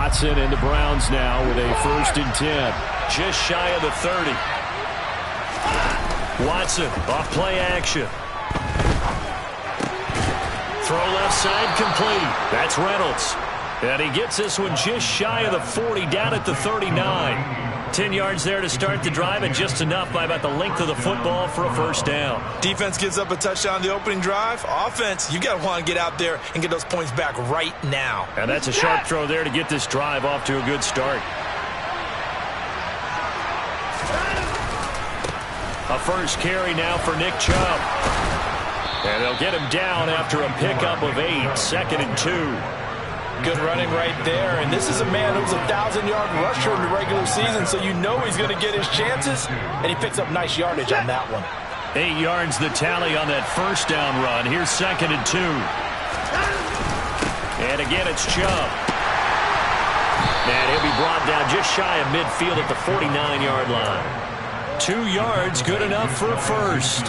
Watson and the Browns now with a 1st and 10. Just shy of the 30. Watson off play action. Throw left side complete. That's Reynolds. And he gets this one just shy of the 40, down at the 39. 10 yards there to start the drive, and just enough by about the length of the football for a 1st down. Defense gives up a touchdown on the opening drive. Offense, you got to want to get out there and get those points back right now. And that's a sharp throw there to get this drive off to a good start. A 1st carry now for Nick Chubb. And they'll get him down after a pickup of 8. 2nd and 2. Good running right there. And this is a man who's a 1,000-yard rusher in the regular season, so you know he's going to get his chances. And he picks up nice yardage on that one. 8 yards the tally on that 1st down run. Here's 2nd and 2. And again, it's Chubb. And he'll be brought down just shy of midfield at the 49-yard line. 2 yards, good enough for a 1st.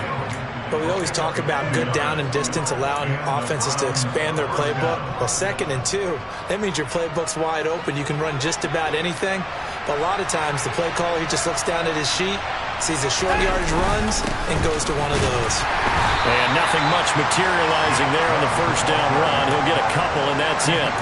But we always talk about good down and distance, allowing offenses to expand their playbook. Well, 2nd and 2, that means your playbook's wide open. You can run just about anything. But a lot of times, the play caller, he just looks down at his sheet, sees the short yardage runs, and goes to one of those. And nothing much materializing there on the 1st down run. He'll get a couple, and that's it.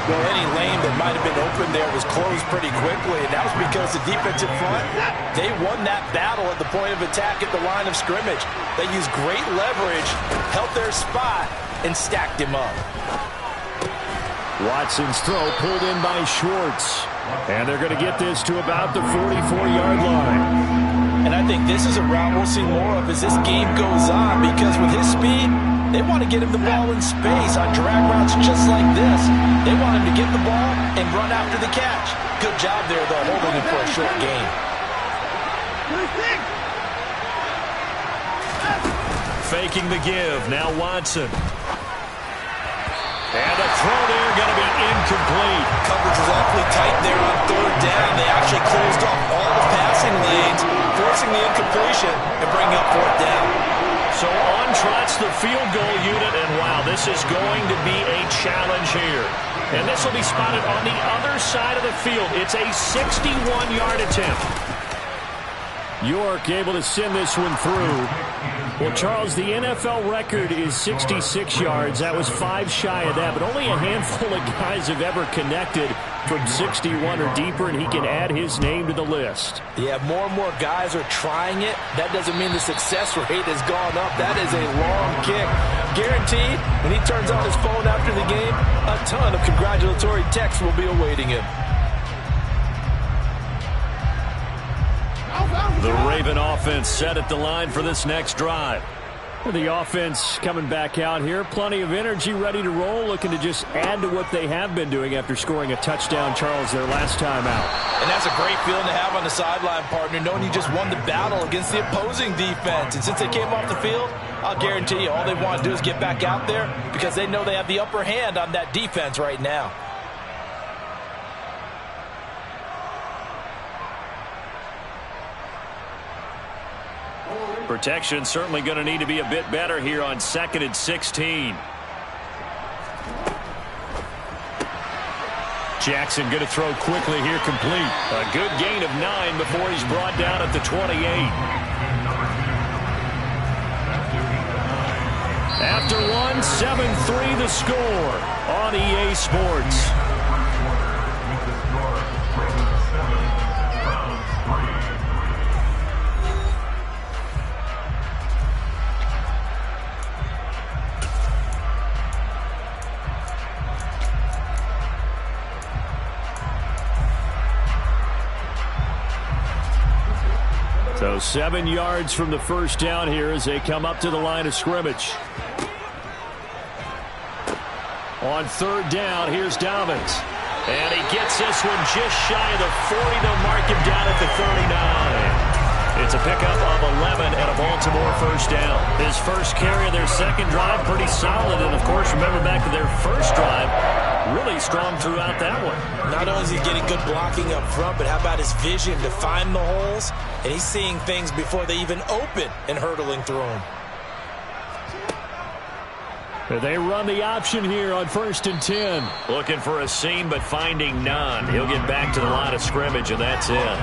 Well, any lane that might have been open there was closed pretty quickly, and that was because the defensive front, they won that battle at the point of attack at the line of scrimmage. They used great leverage, held their spot, and stacked him up. Watson's throw pulled in by Schwartz. And they're going to get this to about the 44-yard line. And I think this is a route we'll see more of as this game goes on, because with his speed, they want to get him the ball in space on drag routes just like this. They want him to get the ball and run after the catch. Good job there, though, holding him for a short gain. Faking the give. Now Watson. And a throw there going to be incomplete. Coverage was awfully tight there on 3rd down. They actually closed off all the passing lanes, forcing the incompletion and bringing up 4th down. So on trots the field goal unit, and wow, this is going to be a challenge here. And this will be spotted on the other side of the field. It's a 61-yard attempt. York able to send this one through. Well, Charles, the NFL record is 66 yards. That was 5 shy of that, but only a handful of guys have ever connected from 61 or deeper, and he can add his name to the list. Yeah, more and more guys are trying it. That doesn't mean the success rate has gone up. That is a long kick. Guaranteed, when he turns on his phone after the game, a ton of congratulatory texts will be awaiting him. The Raven offense set at the line for this next drive. The offense coming back out here. Plenty of energy, ready to roll, looking to just add to what they have been doing after scoring a touchdown, Charles, their last time out. And that's a great feeling to have on the sideline, partner, knowing you just won the battle against the opposing defense. And since they came off the field, I'll guarantee you all they want to do is get back out there because they know they have the upper hand on that defense right now. Protection certainly going to need to be a bit better here on 2nd and 16. Jackson going to throw quickly here, complete. A good gain of 9 before he's brought down at the 28. After one, 7-3 the score on EA Sports. So 7 yards from the 1st down here as they come up to the line of scrimmage. On 3rd down, here's Dobbins. And he gets this one just shy of the 40. They'll mark him down at the 39. It's a pickup of 11 and a Baltimore 1st down. His first carry of their 2nd drive, pretty solid. And, of course, remember back to their 1st drive, really strong throughout that one. Not only is he getting good blocking up front, but how about his vision to find the holes? And he's seeing things before they even open and hurtling through them. They run the option here on 1st and 10. Looking for a seam, but finding none. He'll get back to the line of scrimmage, and that's it.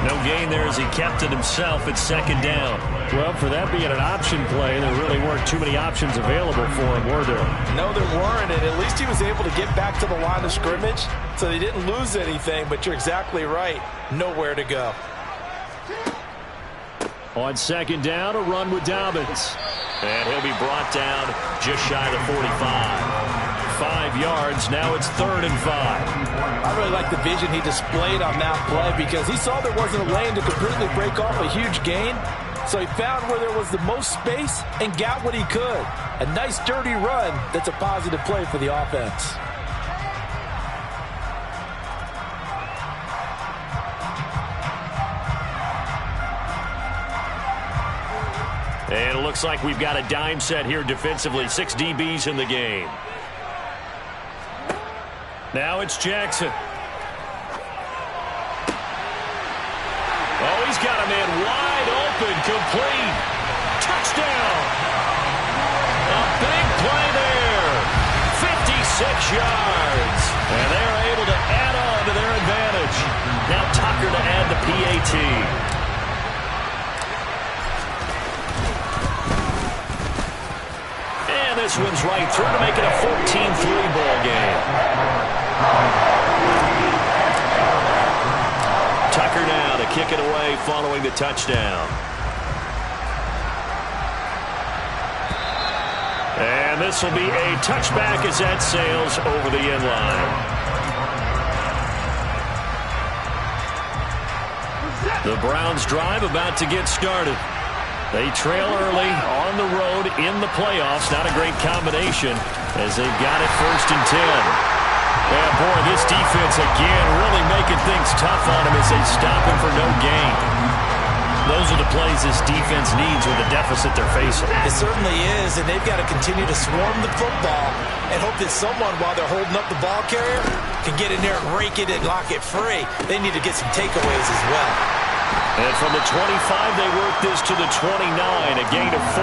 No gain there as he kept it himself at 2nd down. Well, for that being an option play, there really weren't too many options available for him, were there? No, there weren't, and at least he was able to get back to the line of scrimmage, so they didn't lose anything, but you're exactly right. Nowhere to go. On 2nd down, a run with Dobbins. And he'll be brought down just shy of the 45. 5 yards, now it's 3rd and 5. I really like the vision he displayed on that play because he saw there wasn't a lane to completely break off a huge gain. So he found where there was the most space and got what he could. A nice dirty run that's a positive play for the offense. And it looks like we've got a dime set here defensively. 6 DBs in the game. Now it's Jackson. Oh, he's got a man wide open, complete. Touchdown. A big play there. 56 yards. And they're able to add on to their advantage. Now Tucker to add the PAT. This one's right through to make it a 14-3 ball game. Tucker now to kick it away following the touchdown. And this will be a touchback as that sails over the end line. The Browns drive about to get started. They trail early on the road in the playoffs. Not a great combination as they've got it 1st and 10. And boy, this defense again really making things tough on him as they stop him for no gain. Those are the plays this defense needs with the deficit they're facing. It certainly is, and they've got to continue to swarm the football and hope that someone, while they're holding up the ball carrier, can get in there and rake it and lock it free. They need to get some takeaways as well. And from the 25, they work this to the 29, a gain of 4.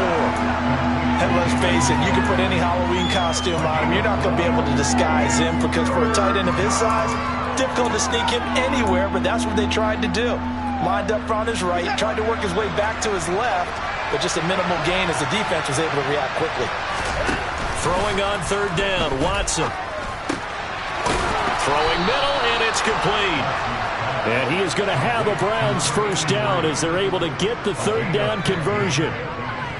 And let's face it, you can put any Halloween costume on him. You're not going to be able to disguise him because for a tight end of his size, difficult to sneak him anywhere, but that's what they tried to do. Lined up on his right, tried to work his way back to his left, but just a minimal gain as the defense was able to react quickly. Throwing on 3rd down, Watson. Throwing middle, and it's complete. And he is going to have a Browns 1st down as they're able to get the 3rd down conversion.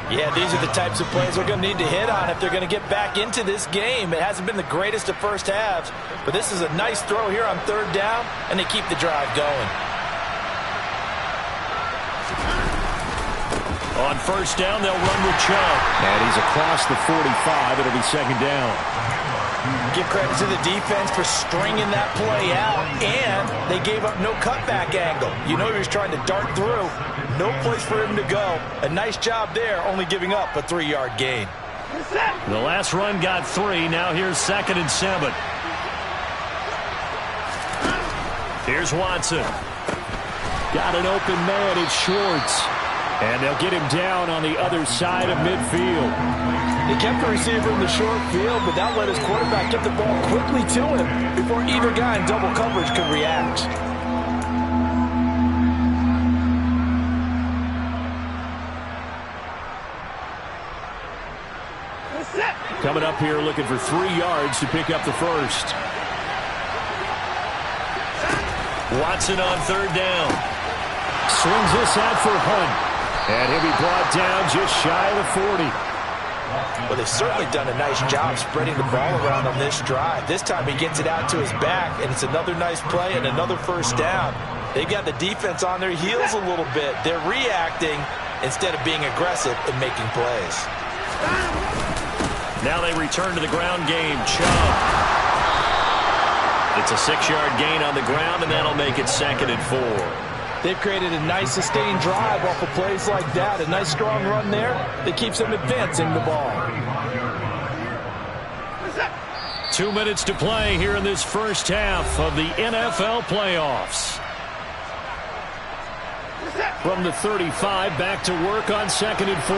Yeah, these are the types of plays they're going to need to hit on if they're going to get back into this game. It hasn't been the greatest of first halves, but this is a nice throw here on 3rd down, and they keep the drive going. On 1st down, they'll run with Chubb. And he's across the 45. It'll be 2nd down. Give credit to the defense for stringing that play out, and they gave up no cutback angle. You know he was trying to dart through. No place for him to go. A nice job there, only giving up a 3-yard gain. The last run got 3. Now here's 2nd and 7. Here's Watson. Got an open man. It's Schwartz. And they'll get him down on the other side of midfield. He kept the receiver in the short field, but that let his quarterback get the ball quickly to him before either guy in double coverage could react. Coming up here looking for 3 yards to pick up the 1st. Watson on 3rd down. Swings this out for Hunt. And he'll be brought down just shy of the 40. Well, they've certainly done a nice job spreading the ball around on this drive. This time he gets it out to his back, and it's another nice play and another 1st down. They've got the defense on their heels a little bit. They're reacting instead of being aggressive and making plays. Now they return to the ground game. Chubb. It's a 6-yard gain on the ground, and that'll make it 2nd and 4. They've created a nice sustained drive off of plays like that. A nice strong run there that keeps them advancing the ball. 2 minutes to play here in this 1st half of the NFL playoffs. From the 35, back to work on 2nd and 4.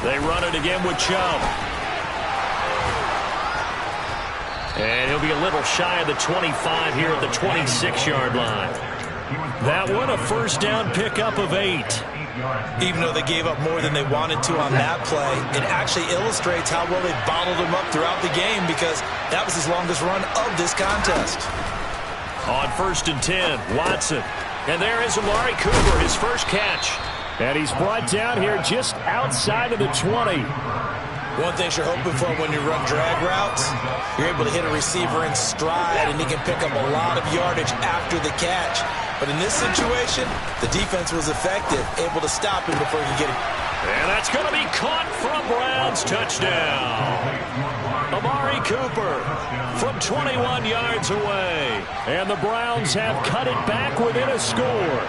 They run it again with Chubb. And he'll be a little shy of the 25 here at the 26-yard line. That one a first down pickup of 8. Even though they gave up more than they wanted to on that play, it actually illustrates how well they bottled him up throughout the game because that was his longest run of this contest. On 1st and 10, Watson. And there is Amari Cooper, his first catch. And he's brought down here just outside of the 20. One thing you're hoping for when you run drag routes, you're able to hit a receiver in stride and he can pick up a lot of yardage after the catch. But in this situation, the defense was effective, able to stop him before he could get it. And that's going to be caught for a Browns touchdown. Amari Cooper from 21 yards away. And the Browns have cut it back within a score.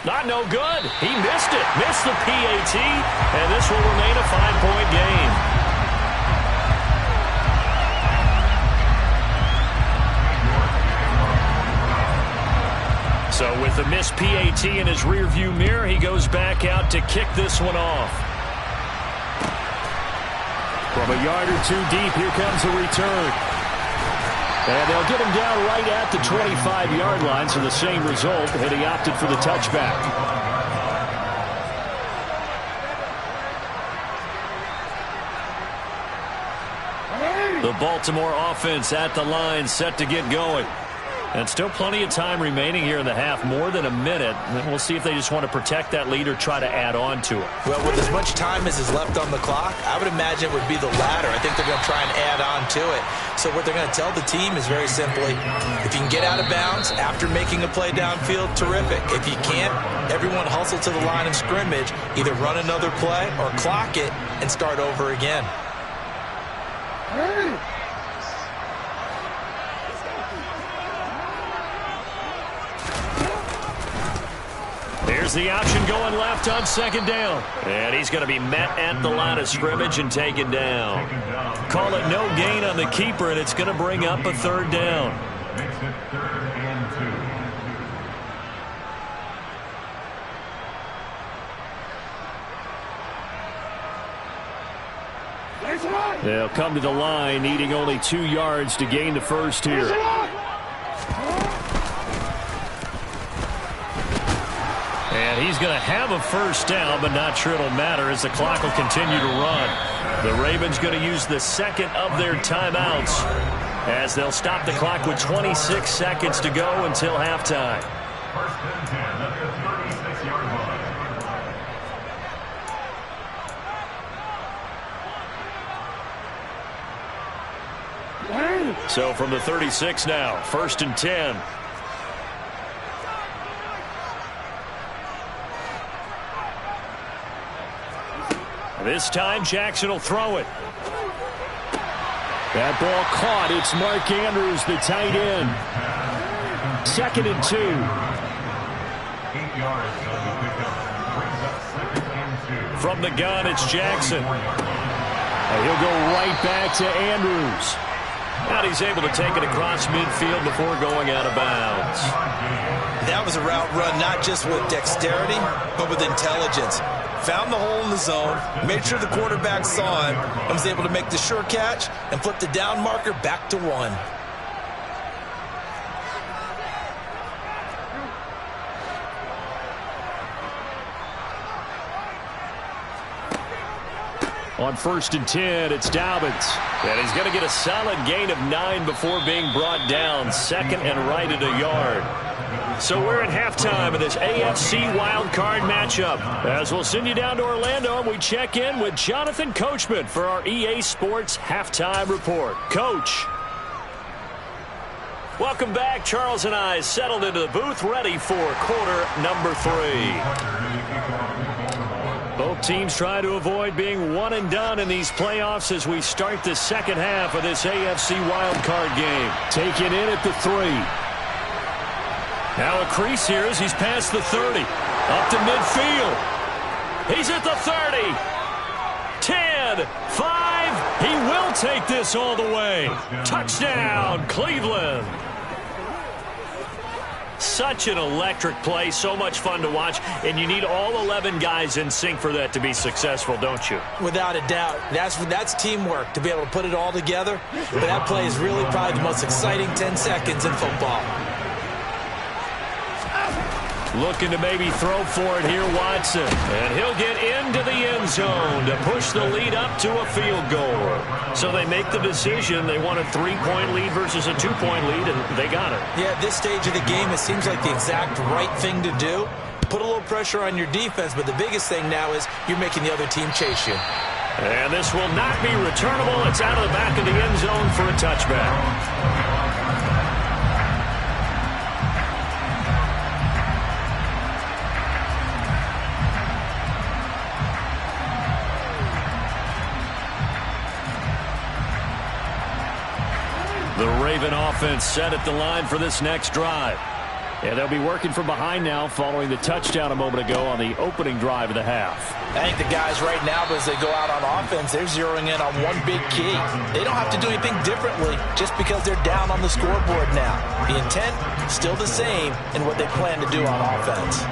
Not no good. He missed it. Missed the PAT. And this will remain a 5-point game. So with the missed PAT in his rearview mirror, he goes back out to kick this one off. From a yard or two deep, here comes a return. And they'll get him down right at the 25-yard line, so the same result, and he opted for the touchback. The Baltimore offense at the line, set to get going. And still plenty of time remaining here in the half, more than a minute. We'll see if they just want to protect that lead or try to add on to it. Well, with as much time as is left on the clock, I would imagine it would be the latter. I think they're going to try and add on to it. So what they're going to tell the team is very simply, if you can get out of bounds after making a play downfield, terrific. If you can't, everyone hustle to the line of scrimmage, either run another play or clock it and start over again. Here's the option going left on 2nd down. And he's going to be met at the line of scrimmage and taken down. Call it no gain on the keeper, and it's going to bring up a 3rd down. Makes it 3rd and 2. They'll come to the line, needing only 2 yards to gain the first here. And he's going to have a first down, but not sure it'll matter as the clock will continue to run. The Ravens going to use the second of their timeouts as they'll stop the clock with 26 seconds to go until halftime. 1st and 10 at the 36-yard line. So from the 36 now, 1st and 10. This time, Jackson will throw it. That ball caught. It's Mark Andrews, the tight end. 2nd and 2. 8 yards of the pickup. Brings up 2nd and 2. From the gun, it's Jackson. And he'll go right back to Andrews. And he's able to take it across midfield before going out of bounds. That was a route run not just with dexterity, but with intelligence. Found the hole in the zone, made sure the quarterback saw him, and was able to make the sure catch and flip the down marker back to 1. On 1st and 10, it's Dobbins. And he's going to get a solid gain of 9 before being brought down. 2nd and right at a yard. So we're at halftime of this AFC wildcard matchup. As we'll send you down to Orlando, and we check in with Jonathan Coachman for our EA Sports Halftime Report. Coach. Welcome back. Charles and I settled into the booth, ready for quarter number 3. Both teams try to avoid being one and done in these playoffs as we start the second half of this AFC wildcard game. Taken in at the 3. Now a crease here as he's past the 30. Up to midfield. He's at the 30. 10, 5. He will take this all the way. Touchdown, Cleveland. Such an electric play, so much fun to watch, and you need all 11 guys in sync for that to be successful, don't you? Without a doubt. That's teamwork, to be able to put it all together. But that play is really probably the most exciting 10 seconds in football. Looking to maybe throw for it here, Watson. And he'll get into the end zone to push the lead up to a field goal. So they make the decision. They want a 3-point lead versus a 2-point lead, and they got it. Yeah, at this stage of the game, it seems like the exact right thing to do. Put a little pressure on your defense, but the biggest thing now is you're making the other team chase you. And this will not be returnable. It's out of the back of the end zone for a touchback. The Raven offense set at the line for this next drive. And they'll be working from behind now following the touchdown a moment ago on the opening drive of the half. I think the guys right now, as they go out on offense, they're zeroing in on one big key. They don't have to do anything differently just because they're down on the scoreboard now. The intent, still the same in what they plan to do on offense.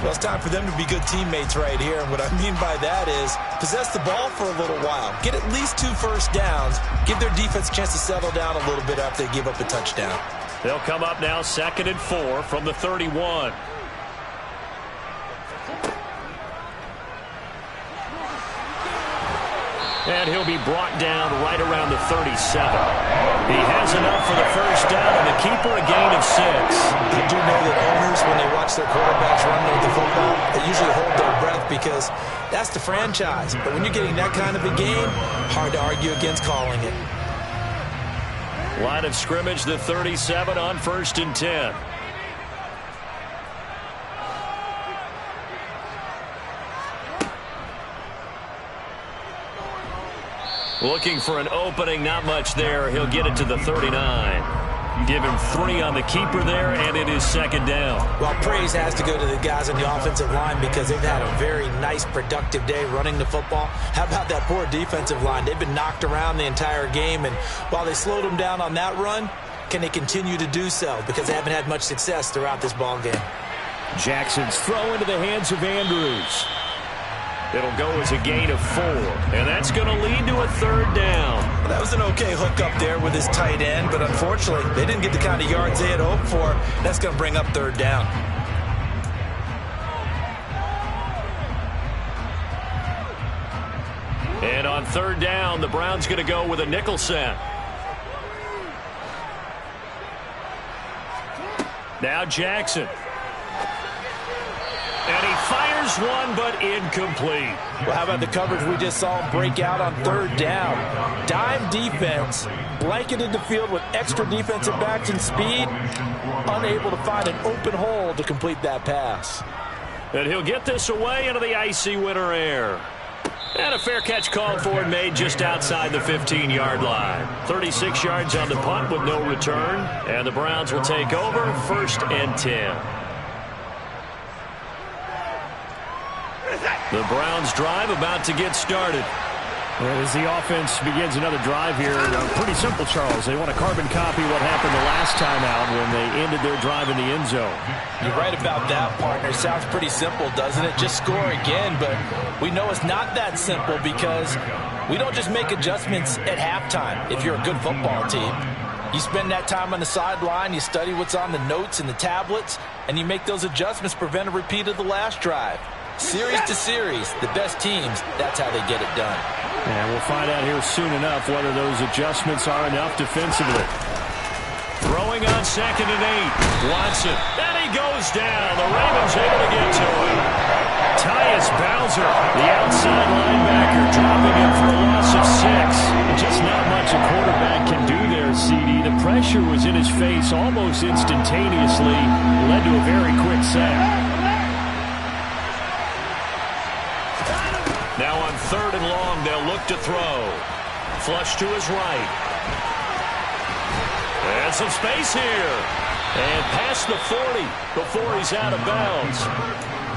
Well, it's time for them to be good teammates right here. And what I mean by that is possess the ball for a little while. Get at least 2 first downs. Give their defense a chance to settle down a little bit after they give up a touchdown. They'll come up now 2nd and 4 from the 31. And he'll be brought down right around the 37. He has enough for the first down, and a keeper a gain of 6. I do know that owners, when they watch their quarterbacks run with the football, they usually hold their breath because that's the franchise. But when you're getting that kind of a game, hard to argue against calling it. Line of scrimmage, the 37 on 1st and 10. Looking for an opening, not much there. He'll get it to the 39. Give him 3 on the keeper there, and it is 2nd down. Well, praise has to go to the guys on the offensive line because they've had a very nice, productive day running the football. How about that poor defensive line? They've been knocked around the entire game, and while they slowed them down on that run, can they continue to do so? Because they haven't had much success throughout this ball game. Jackson's throw into the hands of Andrews. It'll go as a gain of 4, and that's going to lead to a 3rd down. Well, that was an okay hook up there with his tight end, but unfortunately, they didn't get the kind of yards they had hoped for. That's going to bring up 3rd down. And on 3rd down, the Browns going to go with a nickel set. Now Jackson. And he fires one, but incomplete. Well, how about the coverage we just saw him break out on 3rd down? Dime defense, blanketed the field with extra defensive backs and speed, unable to find an open hole to complete that pass. And he'll get this away into the icy winter air. And a fair catch called for and made just outside the 15-yard line. 36 yards on the punt with no return. And the Browns will take over 1st and 10. The Browns drive about to get started. As the offense begins another drive here, pretty simple, Charles. They want to carbon copy what happened the last time out when they ended their drive in the end zone. You're right about that, partner. Sounds pretty simple, doesn't it? Just score again, but we know it's not that simple because we don't just make adjustments at halftime if you're a good football team. You spend that time on the sideline, you study what's on the notes and the tablets, and you make those adjustments to prevent a repeat of the last drive. Series to series, the best teams, that's how they get it done. And we'll find out here soon enough whether those adjustments are enough defensively. Throwing on 2nd and 8. Watson. And he goes down. The Ravens able to get to him. Tyus Bowser, the outside linebacker, dropping him for a loss of 6. Just not much a quarterback can do there, CD. The pressure was in his face almost instantaneously. Led to a very quick sack. Now on 3rd and long, they'll look to throw. Flush to his right. And some space here. And past the 40 before he's out of bounds.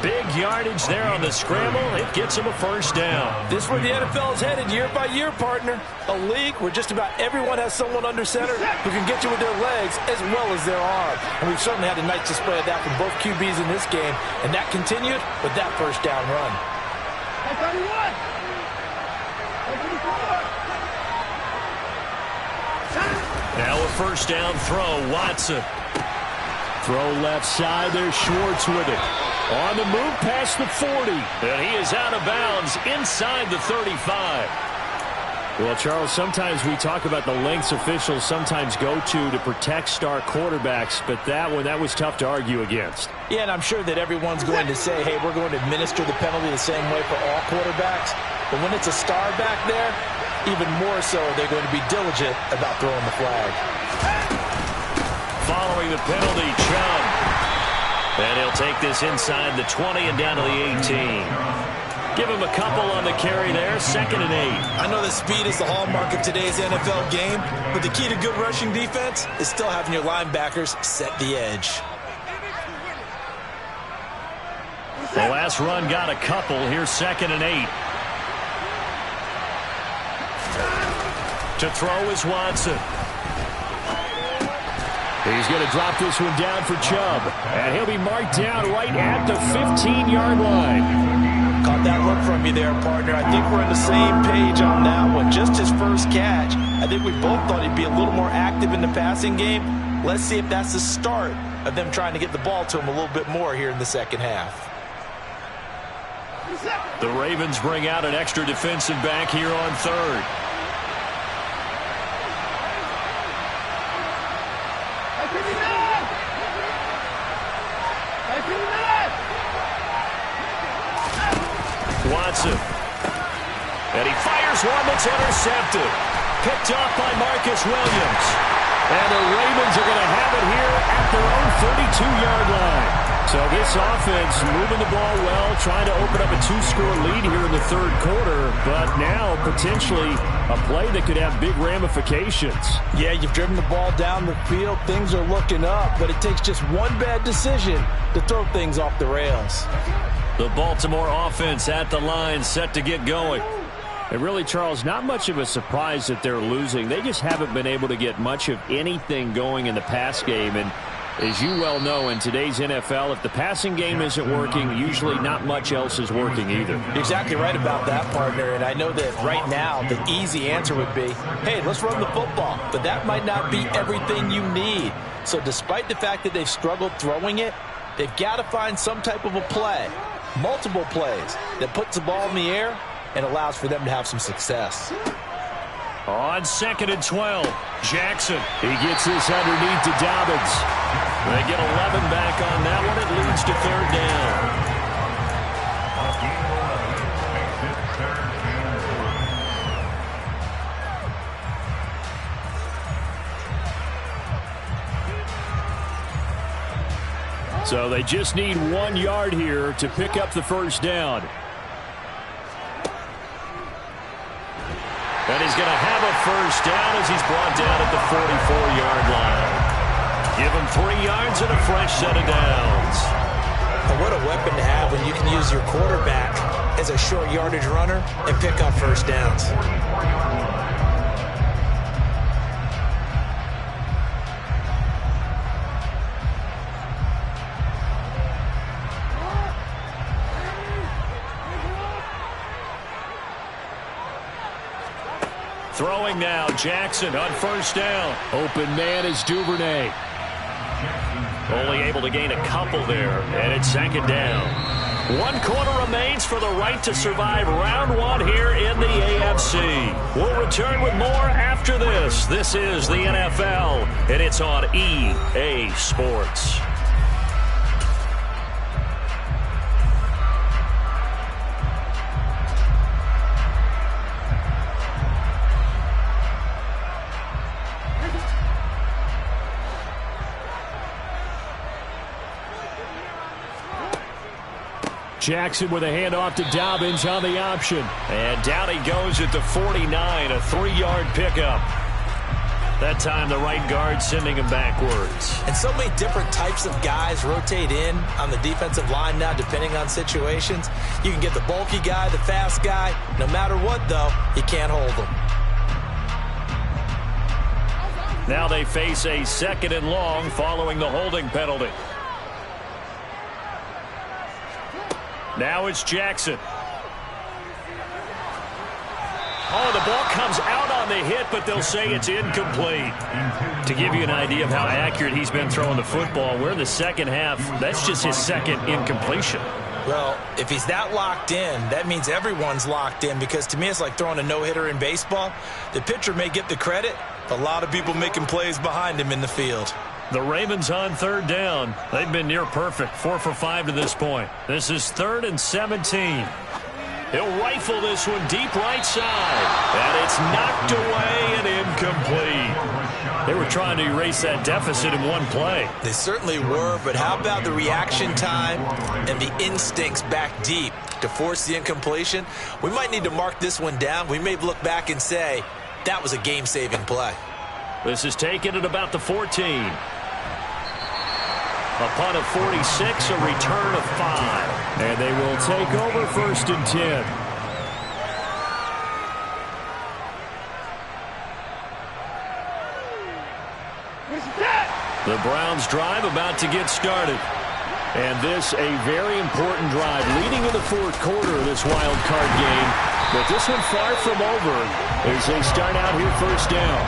Big yardage there on the scramble. It gets him a first down. This is where the NFL is headed year by year, partner. A league where just about everyone has someone under center who can get you with their legs as well as their arm. And we've certainly had a nice display of that from both QBs in this game. And that continued with that first down run. Now a first down throw, Watson. Throw left side, there's Schwartz with it. On the move past the 40. And he is out of bounds inside the 35. Well, Charles, sometimes we talk about the lengths officials sometimes go to protect star quarterbacks, but that was tough to argue against. Yeah, and I'm sure that everyone's going to say, hey, we're going to administer the penalty the same way for all quarterbacks. But when it's a star back there, even more so, they're going to be diligent about throwing the flag. Following the penalty, Chubb. And he'll take this inside the 20 and down to the 18. Give him a couple on the carry there, 2nd and 8. I know that speed is the hallmark of today's NFL game, but the key to good rushing defense is still having your linebackers set the edge. The last run got a couple. Here's 2nd and 8. To throw is Watson. He's going to drop this one down for Chubb. And he'll be marked down right at the 15-yard line. Caught that look from you there, partner. I think we're on the same page on that one. Just his first catch. I think we both thought he'd be a little more active in the passing game. Let's see if that's the start of them trying to get the ball to him a little bit more here in the second half. The Ravens bring out an extra defensive back here on 3rd. Watson. And he fires one that's intercepted. Picked off by Marcus Williams. And the Ravens are going to have it here at their own 32-yard line. So this offense moving the ball well, trying to open up a 2-score lead here in the 3rd quarter, but now potentially a play that could have big ramifications. Yeah, you've driven the ball down the field. Things are looking up, but it takes just one bad decision to throw things off the rails. The Baltimore offense at the line, set to get going. And really, Charles, not much of a surprise that they're losing. They just haven't been able to get much of anything going in the pass game. And as you well know, in today's NFL, if the passing game isn't working, usually not much else is working either. You're exactly right about that, partner. And I know that right now the easy answer would be, hey, let's run the football. But that might not be everything you need. So despite the fact that they've struggled throwing it, they've got to find some type of a play, multiple plays, that puts the ball in the air and allows for them to have some success. On 2nd and 12, Jackson. He gets this underneath to Dobbins. They get 11 back on that one. It leads to 3rd down. So they just need 1 yard here to pick up the first down. And he's going to have a first down as he's brought down at the 44-yard line. Give him 3 yards and a fresh set of downs. And what a weapon to have when you can use your quarterback as a short yardage runner and pick up first downs. Throwing now, Jackson on first down. Open man is Duvernay. Only able to gain a couple there, and it's 2nd down. 1 quarter remains for the right to survive round 1 here in the AFC. We'll return with more after this. This is the NFL, and it's on EA Sports. Jackson with a handoff to Dobbins on the option. And down he goes at the 49, a 3-yard pickup. That time the right guard sending him backwards. And so many different types of guys rotate in on the defensive line now, depending on situations. You can get the bulky guy, the fast guy. No matter what, though, you can't hold them. Now they face a 2nd and long following the holding penalty. Now it's Jackson. Oh, the ball comes out on the hit, but they'll say it's incomplete. To give you an idea of how accurate he's been throwing the football, we're in the second half. That's just his 2nd incompletion. Well, if he's that locked in, that means everyone's locked in, because to me it's like throwing a no-hitter in baseball. The pitcher may get the credit, but a lot of people making plays behind him in the field. The Ravens on 3rd down. They've been near perfect, 4 for 5 to this point. This is 3rd and 17. He'll rifle this one deep right side. And it's knocked away and incomplete. They were trying to erase that deficit in one play. They certainly were, but how about the reaction time and the instincts back deep to force the incompletion? We might need to mark this one down. We may look back and say, that was a game-saving play. This is taken at about the 14. A punt of 46, a return of 5. And they will take over 1st and 10. The Browns drive about to get started. And this a very important drive leading in the 4th quarter of this wild card game. But this one far from over as they start out here 1st down.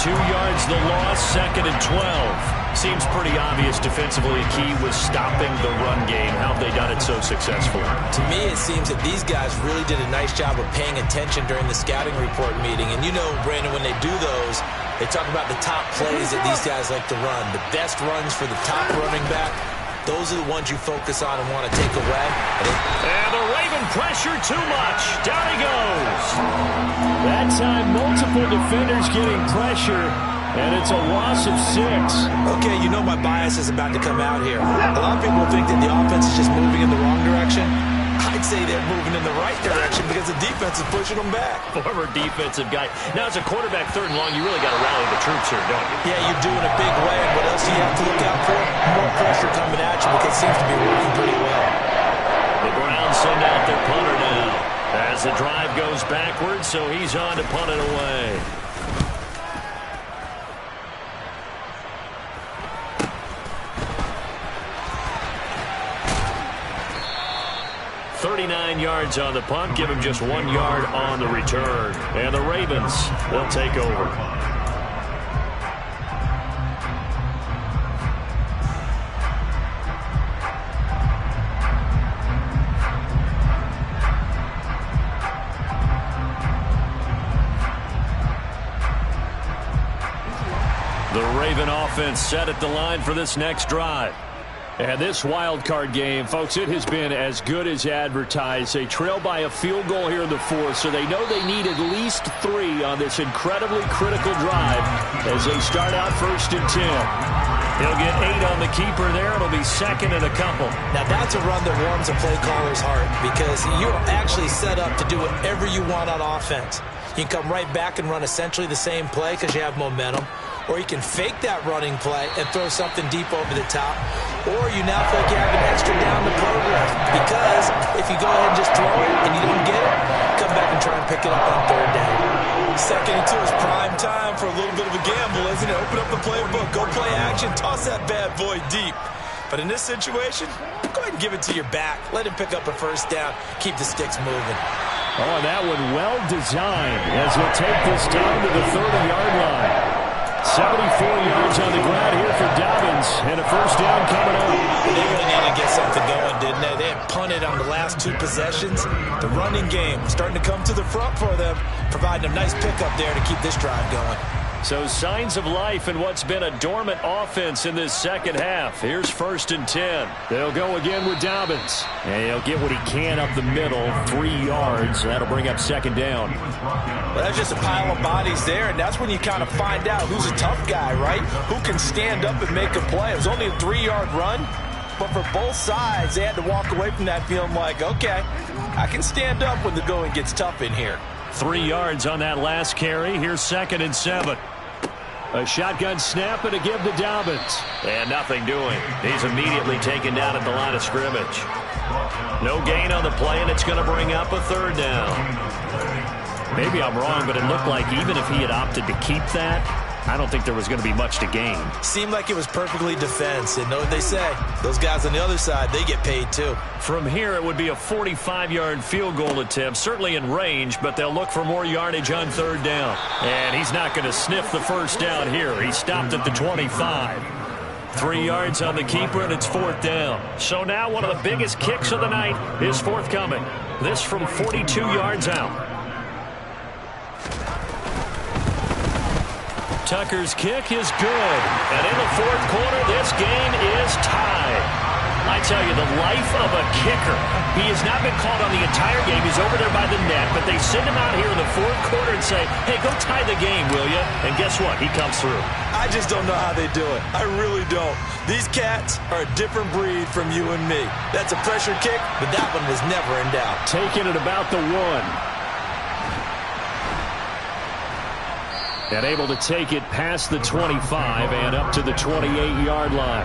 2 yards the loss, 2nd and 12. Seems pretty obvious defensively a key was stopping the run game. How have they done it so successfully? To me, it seems that these guys really did a nice job of paying attention during the scouting report meeting. And you know, Brandon, when they do those, they talk about the top plays that these guys like to run. The best runs for the top running back. Those are the ones you focus on and want to take away. And the Raven pressure too much. Down he goes. That time, multiple defenders getting pressure, and it's a loss of 6. Okay, you know my bias is about to come out here. A lot of people think that the offense is just moving in the wrong direction. I'd say they're moving in the right direction because the defense is pushing them back. Former defensive guy. Now, as a quarterback 3rd and long, you really got to rally the troops here, don't you? Yeah, you're doing a big way. And what else do you have to look out for? More pressure coming at you, because it seems to be working pretty well. The Browns send out their punter now as the drive goes backwards, so he's on to punt it away. .39 yards on the punt, give him just 1 yard on the return. And the Ravens will take over. The Raven offense set at the line for this next drive. And this wild card game, folks, it has been as good as advertised. They trail by a field goal here in the 4th, so they know they need at least 3 on this incredibly critical drive as they start out 1st and 10. He'll get 8 on the keeper there. It'll be 2nd and a couple. Now, that's a run that warms a play caller's heart, because you're actually set up to do whatever you want on offense. You can come right back and run essentially the same play because you have momentum. Or you can fake that running play and throw something deep over the top. Or you now feel like you have an extra down to program, because if you go ahead and just throw it and you don't get it, come back and try and pick it up on 3rd down. 2nd and 2 is prime time for a little bit of a gamble, isn't it? Open up the playbook, go play action, toss that bad boy deep. But in this situation, go ahead and give it to your back. Let him pick up a 1st down. Keep the sticks moving. Oh, that one well designed as he'll take this down to the 30-yard line. 74 yards on the ground here for Dobbins, and a 1st down coming up. They really needed to get something going, didn't they? They had punted on the last 2 possessions. The running game starting to come to the front for them, providing a nice pickup there to keep this drive going. So signs of life in what's been a dormant offense in this second half. Here's 1st and 10. They'll go again with Dobbins. And he'll get what he can up the middle, 3 yards. That'll bring up 2nd down. Well, that's just a pile of bodies there, and that's when you kind of find out who's a tough guy, right? Who can stand up and make a play. It was only a 3-yard run, but for both sides, they had to walk away from that feeling like, okay, I can stand up when the going gets tough in here. 3 yards on that last carry. Here's 2nd and 7. A shotgun snap and a give to Dobbins. And nothing doing. He's immediately taken down at the line of scrimmage. No gain on the play, and it's going to bring up a third down. Maybe I'm wrong, but it looked like even if he had opted to keep that, I don't think there was going to be much to gain. Seemed like it was perfectly defense. And know what they say? Those guys on the other side, they get paid too. From here, it would be a 45-yard field goal attempt, certainly in range, but they'll look for more yardage on third down. And he's not going to sniff the first down here. He stopped at the 25. 3 yards on the keeper, and it's fourth down. So now one of the biggest kicks of the night is forthcoming. This from 42 yards out. Tucker's kick is good. And in the fourth quarter, this game is tied. I tell you, the life of a kicker. He has not been called on the entire game. He's over there by the net, but they send him out here in the fourth quarter and say, hey, go tie the game, will you? And guess what? He comes through. I just don't know how they do it. I really don't. These cats are a different breed from you and me. That's a pressure kick, but that one was never in doubt. Taking it about the 1. And able to take it past the 25 and up to the 28-yard line.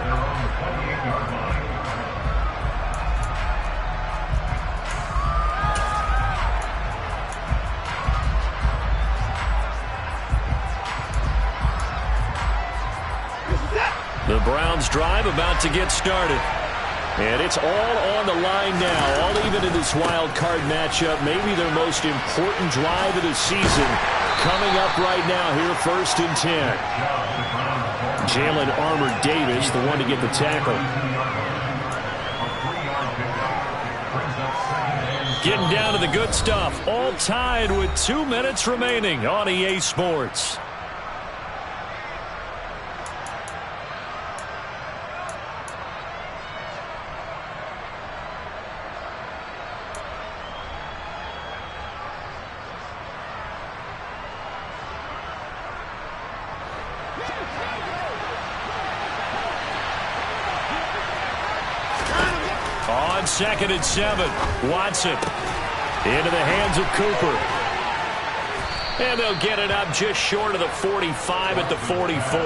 The Browns drive about to get started. And it's all on the line now, all even in this wild card matchup. Maybe their most important drive of the season coming up right now here, 1st and 10. Jalen Armour-Davis, the one to get the tackle. Getting down to the good stuff, all tied with 2 minutes remaining on EA Sports. On 2nd and 7, Watson into the hands of Cooper. And they'll get it up just short of the 45 at the 44.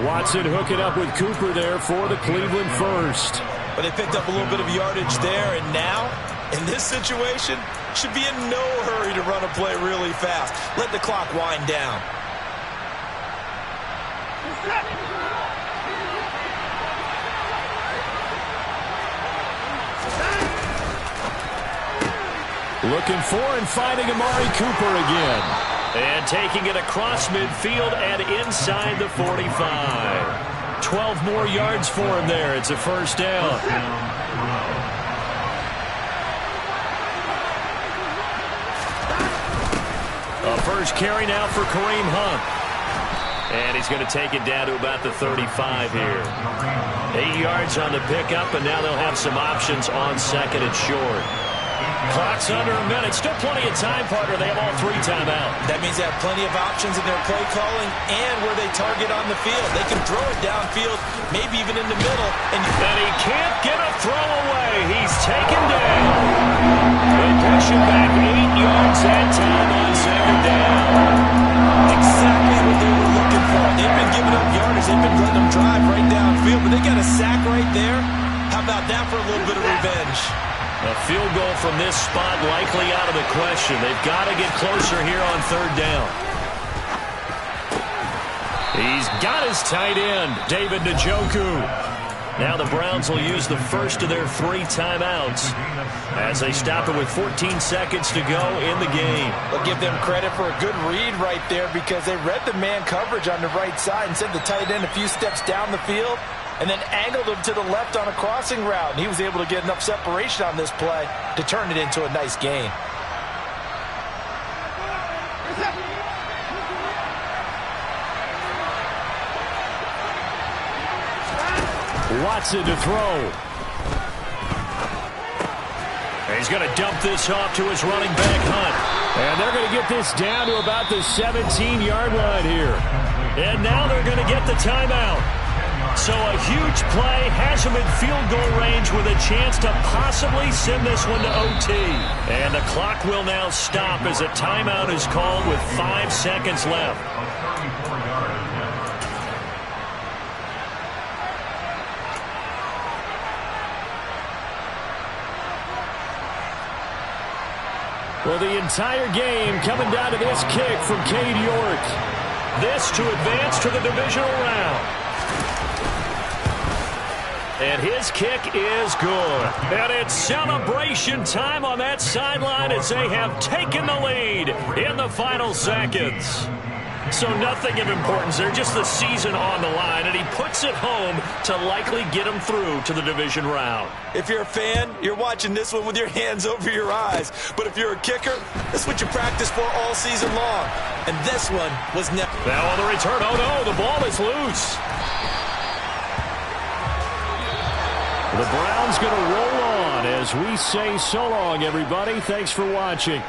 Watson hooking up with Cooper there for the Cleveland first. But they picked up a little bit of yardage there, and now, in this situation, should be in no hurry to run a play really fast. Let the clock wind down. Looking for and finding Amari Cooper again. And taking it across midfield and inside the 45. 12 more yards for him there. It's a first down. A first carry now for Kareem Hunt. And he's going to take it down to about the 35 here. 8 yards on the pickup, and now they'll have some options on 2nd and short. Clock's under a minute. Still plenty of time, partner. They have all 3 timeouts. That means they have plenty of options in their play calling and where they target on the field. They can throw it downfield, maybe even in the middle. And he can't get a throw away. He's taken down. They push him back 8 yards that time on 2nd down. Exactly what they were looking for. They've been giving up yardage. They've been letting them drive right downfield, but they got a sack right there. How about that for a little bit of revenge? A field goal from this spot likely out of the question. They've got to get closer here on 3rd down. He's got his tight end, David Njoku. Now the Browns will use the first of their 3 timeouts as they stop it with 14 seconds to go in the game. I'll give them credit for a good read right there because they read the man coverage on the right side and sent the tight end a few steps down the field and then angled him to the left on a crossing route. And he was able to get enough separation on this play to turn it into a nice gain. Watson to throw. And he's going to dump this off to his running back, Hunt. And they're going to get this down to about the 17-yard line here. And now they're going to get the timeout. So a huge play has him in field goal range with a chance to possibly send this one to OT. And the clock will now stop as a timeout is called with 5 seconds left. Well, the entire game coming down to this kick from Cade York. This to advance to the divisional round. And his kick is good. And it's celebration time on that sideline as they have taken the lead in the final seconds. So nothing of importance there, just the season on the line, and he puts it home to likely get him through to the division round. If you're a fan, you're watching this one with your hands over your eyes. But if you're a kicker, that's what you practice for all season long. And this one was never. Now on the return, oh no, the ball is loose. The Browns going to roll on as we say so long, everybody. Thanks for watching.